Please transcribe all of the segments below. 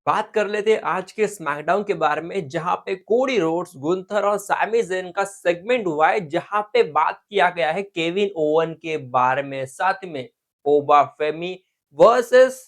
बात कर लेते हैं आज के स्मैकडाउन के बारे में जहां पे कोडी रोड्स, गुंथर और सैमी ज़ेन का सेगमेंट हुआ है जहां पे बात किया गया है केविन ओवन के बारे में साथ में ओबा फेमी वर्सेस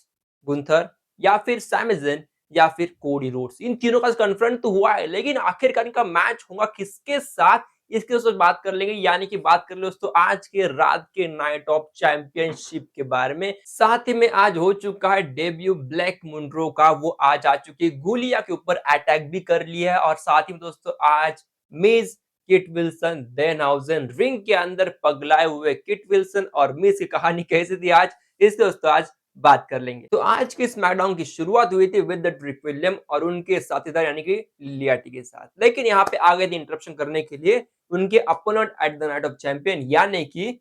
गुंथर या फिर सैमी ज़ेन या फिर कोडी रोड्स इन तीनों का कन्फ्रंट तो हुआ है लेकिन आखिरकार इनका मैच होगा किसके साथ इसके दोस्तों बात कर लेंगे यानी कि बात कर लो दोस्तों आज के रात के नाइट ऑफ चैंपियनशिप के बारे में साथ ही में आज हो चुका है डेब्यू ब्लैक मुंड्रो का वो आज आ चुकी है गुलिया के ऊपर अटैक भी कर लिया है और साथ ही में दोस्तों आज मिज किट विल्सन डेनहाउजन रिंग के अंदर पगलाए हुए किट विल्सन और मिज की कहानी कैसी थी आज इसके दोस्तों आज बात कर लेंगे तो आज के स्मैकडाउन की शुरुआत हुई थी विद द ट्रिक विलियम और उनके साथीदार यानी कि लियाटी के साथ लेकिन यहाँ पे आ गए थे इंटरप्शन करने के लिए उनके opponent eight the night of champion यानी कि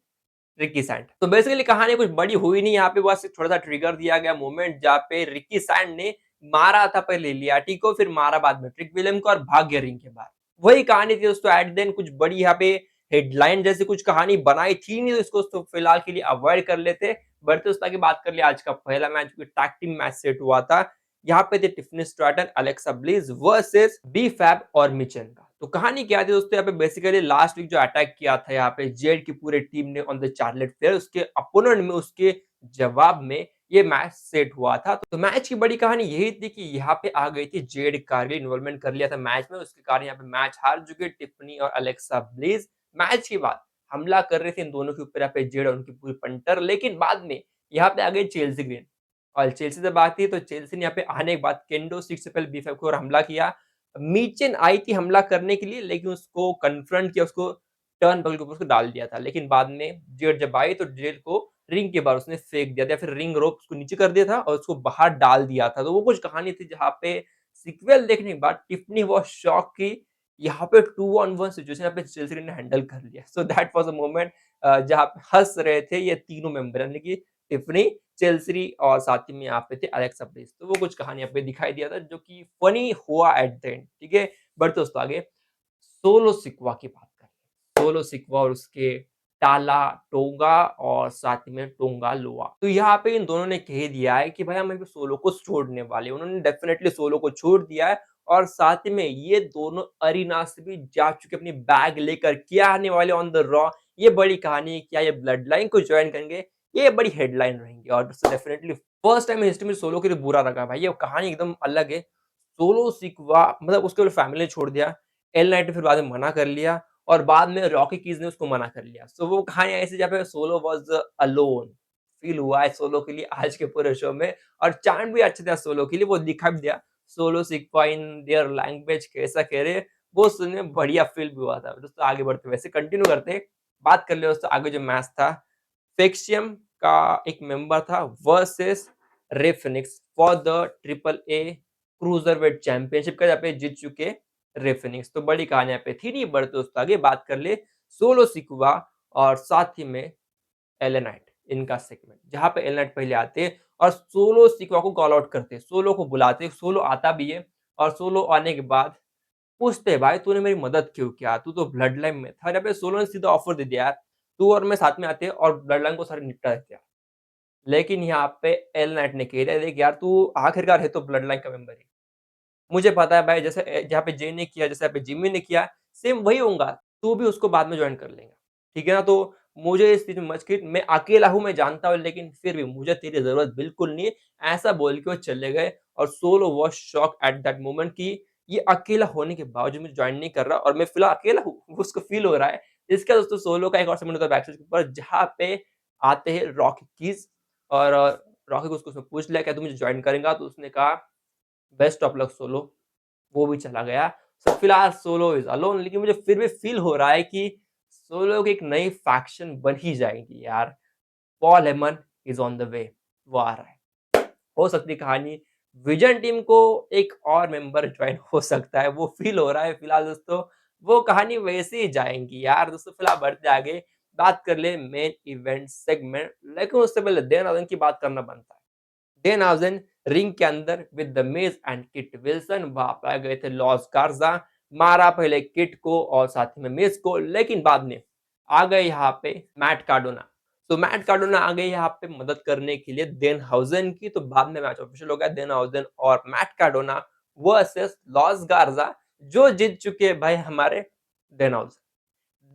रिकी सैंड तो बेसिकली कहानी कुछ बड़ी हुई नहीं यहाँ पे बस थोड़ा सा ट्रिगर दिया गया मोमेंट जहाँ पे रिकी सैंड ने मारा था पहले लियाटी को फिर मारा बाद में ट्रिक विलियम को और भाग्य रिंग के बाद वही कहानी थी दोस्तों एट देन कुछ बड़ी यहाँ पे हेडलाइन जैसी कुछ कहानी बनाई थी नहीं तो इसको तो फिलहाल के लिए अवॉइड कर लेते बढ़ते उस की बात कर लिया आज का पहला match tag team match set हुआ था यहाँ पे थे Tiffany Stratton Alexa Bliss versus B Fab और मिचन का तो कहानी क्या थी दोस्तों यहाँ पे बेसिकली लास्ट वीक जो अटैक किया था यहाँ पे जेड की पूरी टीम ने ऑन द चार्लेट फेयर उसके अपोनेंट में उसके जवाब में ये मैच सेट हुआ था तो मैच की बड़ी कहानी यही थी कि यहाँ पे आ गई थी जेड कारगिल इन्वॉल्वमेंट कर लिया था मैच में उसके कारण यहाँ पे मैच हार चुके टिफनी और अलेक्सा ब्लिस मैच के बाद हमला कर रहे थे इन दोनों के ऊपर यहाँ पे जेड और उनकी पूरी पंटर लेकिन बाद में यहाँ पे आ गई चेल्सी ग्रीन और चेल्सी से बात की तो चेल्सी ने यहाँ पे आने के बाद केंडो सिक्स से पहले बी5 को और हमला किया मीचेन आई थी हमला करने के लिए लेकिन उसको कन्फ्रंट किया उसको टर्न बगल के ऊपर उसको डाल दिया था लेकिन बाद में जेड जब आई तो जेड को रिंग के बाहर उसने फेंक दिया था या फिर रिंग रोप उसको नीचे कर दिया था और उसको बाहर डाल दिया था तो वो कुछ कहानी थी जहाँ पे सीक्वल देखने के बाद टिफनी वॉज शॉक की यहाँ पे 2-on-1 सिचुएशन यहाँ पे चेल्सी ने हैंडल कर लिया so that was a moment जहाँ पे हंस रहे थे ये तीनों मेंबर यानी कि टिफनी चेल्सी और साथ ही में यहाँ पे थे एलेक्सा ब्लिस तो वो कुछ कहानी यहाँ पे दिखाई दिया था जो कि फनी हुआ एट द एंड ठीक है बढ़ते दोस्तों आगे सोलो सिक्वा की बात करें सोलो सिक्वा और उसके टाला टोंगा और साथ में टोंगा लोआ तो यहाँ पे इन दोनों ने कह दिया है कि भाई हम अभी सोलो को छोड़ने वाले उन्होंने डेफिनेटली सोलो को छोड़ दिया है और साथ में ये दोनों अरीना से भी जा चुके अपनी बैग लेकर क्या आने वाले ऑन द रॉ ये बड़ी कहानी है क्या ये ब्लड लाइन को ज्वाइन करेंगे ये बड़ी हेडलाइन रहेंगी और डेफिनेटली फर्स्ट टाइम हिस्ट्री में सोलो के लिए बुरा लगा भाई ये कहानी एकदम अलग है सोलो सिक्वा मतलब उसके फैमिली ने छोड़ दिया एल नाइट ने फिर बाद में मना कर लिया और बाद में रॉकी कीज ने उसको मना कर लिया सो वो कहानी ऐसी जहाँ पे सोलो वाज अलोन फील हुआ है सोलो के लिए आज के पूरे शो में और चांट भी अच्छा था सोलो के लिए वो दिखा भी दिया सोलो सिक्वा इन देयर लैंग्वेज कैसा कह रहे वो सुनने में बढ़िया फील भी हुआ था दोस्तों आगे बढ़ते वैसे कंटिन्यू करते बात कर ले दोस्तों आगे जो मैच था फेक्शियम का एक मेंबर था वर्सेस रे Phoenix for the triple A cruiserweight championship का जहाँ पे जीत चुके रे फिनिक्स तो बड़ी कहानी यहाँ पे थी नहीं बढ़ते दोस्तों आगे बात कर ले सोलो सिकुआ और साथ ही में एलेनाइट इनका सेगमेंट जहाँ पे एलेनाइट पहले आते और सोलो सिकुआ को कॉल आउट करते सोलो को बुलाते सोलो आता भी है और सोलो आने के बाद पूछते भाई तूने मेरी मदद क्यों किया तू तो ब्लड लाइन में था जब सोलो ने सीधा ऑफर दे दिया यार तू और मैं साथ में आते और ब्लड लाइन को सारे निपटा देते यार लेकिन यहाँ पे एल नाइट ने कह दिया देख यार तू आखिरकार है तो ब्लड लाइन का मेंबर ही मुझे पता है भाई जैसे जहाँ पे जे ने किया जैसे यहाँ पे जिम्मी ने किया सेम वही होगा तू भी उसको बाद में ज्वाइन कर लेगा ठीक है ना तो मुझे इस चीज में मत खींच मैं अकेला हूँ मैं जानता हूँ लेकिन फिर भी मुझे तेरी जरूरत बिल्कुल नहीं है ऐसा बोल के वो चले गए और solo was shock at that moment कि ये अकेला होने के बावजूद मुझे ज्वाइन नहीं कर रहा और मैं फिलहाल अकेला हूँ उसको फील हो रहा है इसका दोस्तों सोलो का एक और सेगमेंट होता है बैक स्टेज के ऊपर जहाँ पे आते हैं रॉकी कीज और रॉकी को उसको उसने पूछ लिया क्या तू मुझे ज्वाइन करेगा तो उसने कहा बेस्ट ऑफ लक सोलो वो भी चला गया सो फिलहाल सोलो इज अलोन लेकिन मुझे फिर भी फील हो रहा है कि सोलो की एक नई फैक्शन बन ही जाएगी यार Paul Heyman is on the way वो आ रहा है हो सकती है कहानी विजन टीम को एक और मेंबर ज्वाइन हो सकता है वो फील हो रहा है फिलहाल दोस्तों वो कहानी वैसे ही जाएंगी यार दोस्तों फिलहाल बढ़ते आगे बात कर ले मेन इवेंट सेगमेंट लेकिन उससे पहले देन की बात करना बनता है डेनहाउज़न रिंग के अंदर with the Miz and kit Wilson वहां पे आ गए थे लॉस गार्जा मारा पहले किट को और साथ ही में मिज को लेकिन बाद में आ गए यहाँ पे मैट कार्डोना तो मैट कार्डोना आ गए यहाँ पे मदद करने के लिए डेनहाउज़न की, तो बाद में मैच ऑफिशियल हो गया डेनहाउज़न और मैट कार्डोना वर्सेस लॉस गार्जा, जो जीत चुके हैं भाई हमारे डेनहाउज़न।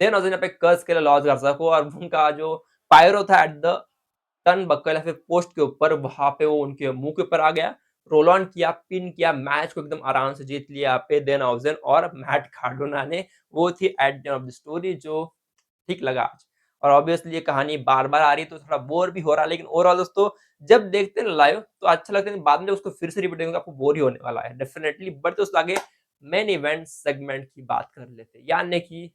डेनहाउज़न यहाँ पे कर्स केलं लॉस गार्जा को और उनका जो पायरो था एट द टर्नबकल या फिर पोस्ट के ऊपर, वहाँ पे वो उनके मुँह के ऊपर आ गया। रोल ऑन किया, पिन किया, मैच को एकदम आराम से जीत लिया यहाँ पे डेनहाउज़न और मैट कार्डोना ने। वो थी at the end of the story जो ठीक लगा आज। और ऑब्वियसली ये कहानी बार-बार आ रही है तो थोड़ा बोर भी हो रहा है, लेकिन ओवरऑल दोस्तों जब देखते हैं लाइव तो अच्छा लगता है, बाद में उसको फिर से रिपीट करेंगे आपको बोर ही होने वाला है डेफिनिटली। बट दोस्तों आगे मेन इवेंट सेगमेंट की बात कर लेते हैं। यानी कि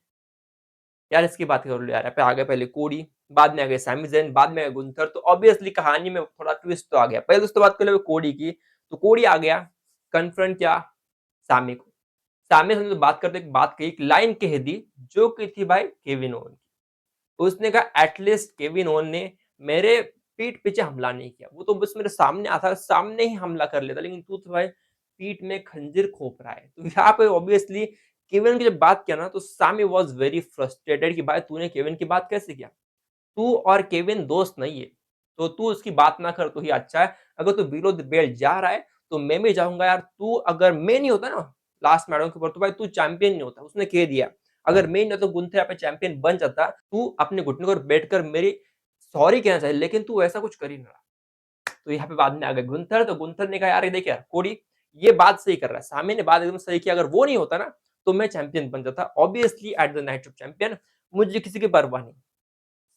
यार इसकी बात कर लो यार, यहाँ पे आ गए पहले कोडी, बाद में आ गए सैमी ज़ेन, बाद में आ गए गुंथर, तो ऑब्वियसली कहानी में थोड़ा ट्विस्ट तो आ गया। पहले दोस्तों बात कर ले कोडी की, तो कोडी आ गया कन्फ्रंट किया सैमी को। सैमी से तो बात करते एक बात कही, एक लाइन कह दी जो कि थी भाई केविन ओवन की। उसने कहा एटलीस्ट केविन ओवन ने मेरे पीठ पीछे हमला नहीं किया। वो तो बस मेरे सामने आता, सामने ही हमला कर लेता, लेकिन तू तो भाई पीठ में खंजीर खोप रहा है। तो यहाँ पे ऑब्वियसली केविन की जब बात किया ना तो सैमी वाज़ वेरी फ्रस्ट्रेटेड कि भाई तूने केविन की बात कैसे किया? तू और केविन दोस्त नहीं है, तो तू उसकी बात ना कर तो ही अच्छा है। अगर तू बिलो द बेल्ट जा रहा है, तो मैं भी जाऊँगा यार। तू अगर मैं नहीं होता ना लास्ट मैडम के ऊपर, तो भाई तू चैंपियन नहीं होता। उसने कह दिया, अगर मैं नहीं होता तो गुंथे यहाँ पे चैंपियन बन जाता। तू अपने घुटने पर बैठकर मेरी सॉरी कहना चाहिए, लेकिन तू ऐसा कुछ कर ही ना रहा। तो यहाँ पे बाद में आ गए गुंथर, तो गुंथर ने कहा यार ये देख यार कोडी ये बात सही कर रहा है। सामने ने बात एकदम सही की, अगर वो नहीं होता ना तो मैं चैंपियन बन जाता। Obviously at the night of champion मुझे किसी की परवाह नहीं।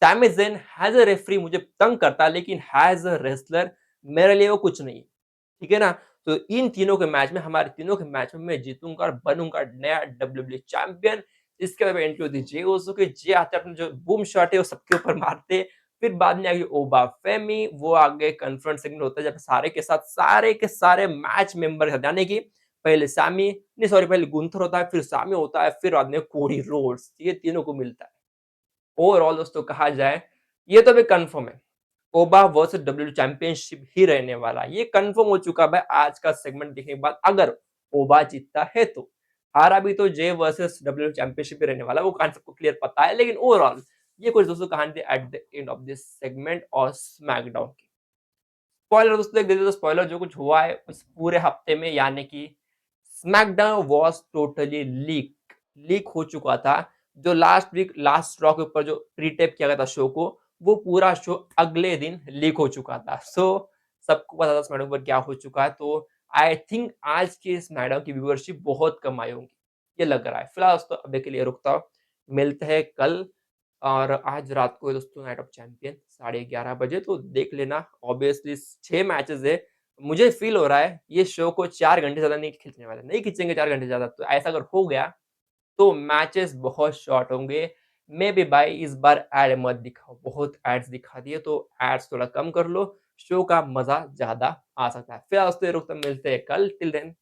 Sami Zayn as a referee मुझे तंग करता है, लेकिन एज़ अ रेसलर मेरे लिए वो कुछ नहीं है। ठीक है ना? तो इन तीनों के मैच में, हमारे तीनों के मैच में मैं जीतूँगा और बनूँगा नया डब्ल्यूडब्ल्यूई चैंपियन। इसके बाद एंट्री होती है जे उसो की। जे आते हैं, अपने जो बूम शॉट है वो सबके ऊपर मारते। फिर बाद में आ गई ओबा फेमी, वो आगे कन्फ्रंट सेगमेंट होता है जब सारे के साथ सारे के सारे मैच मेंबर यानी कि पहले सैमी नहीं सॉरी पहले गुंथर होता है, फिर सैमी होता है, फिर बाद में कोडी रोड्स, ये तीनों को मिलता है। ओवरऑल दोस्तों कहा जाए, ये तो अभी कन्फर्म है। ओबा वर्सेस डब्ल्यूडब्ल्यूई चैंपियनशिप ही रहने वाला है। ये कन्फर्म हो चुका है आज का सेगमेंट देखने के बाद, अगर ओबा जीतता है तो। हारा भी तो जे वर्सेस डब्ल्यूडब्ल्यूई चैंपियनशिप ही रहने वाला है, वो कहानी सबको क्लियर पता है। लेकिन ओवरऑल ये कुछ दोस्तों कहानी थी at the end of this segment और स्मैकडाउन की। स्पॉइलर दोस्तों एक दे देता हूँ, स्पॉइलर जो कुछ हुआ है उस पूरे हफ्ते में, यानी कि स्मैकडाउन वाज़ टोटली लीक हो चुका था। जो लास्ट वीक लास्ट रॉ के ऊपर जो प्री-टेप किया गया था शो को, वो पूरा शो अगले दिन लीक हो चुका था। सो सबको पता था स्मैकडाउन पर क्या हो चुका है, तो आई थिंक आज के स्मैकडाउन की व्यूअरशिप बहुत कम आई होंगी, ये लग रहा है। फिलहाल दोस्तों अभी के लिए रुकता हूँ, मिलते हैं कल। और आज रात को है दोस्तों नाइट ऑफ चैंपियन 11:30 बजे, तो देख लेना। ऑब्वियसली 6 मैचेज़ है। मुझे फ़ील हो रहा है ये शो को 4 घंटे ज़्यादा नहीं खींचने वाले, नहीं खींचेंगे 4 घंटे ज़्यादा। तो ऐसा अगर हो गया तो मैचेज़ बहुत शॉर्ट होंगे। मेबी भाई इस बार ऐड मत दिखाओ, बहुत एड्स दिखा दिए, तो एड्स थोड़ा कम कर लो, शो का मज़ा ज़्यादा आ सकता है। फिलहाल दोस्तों रुकते मिलते हैं कल, टिल देन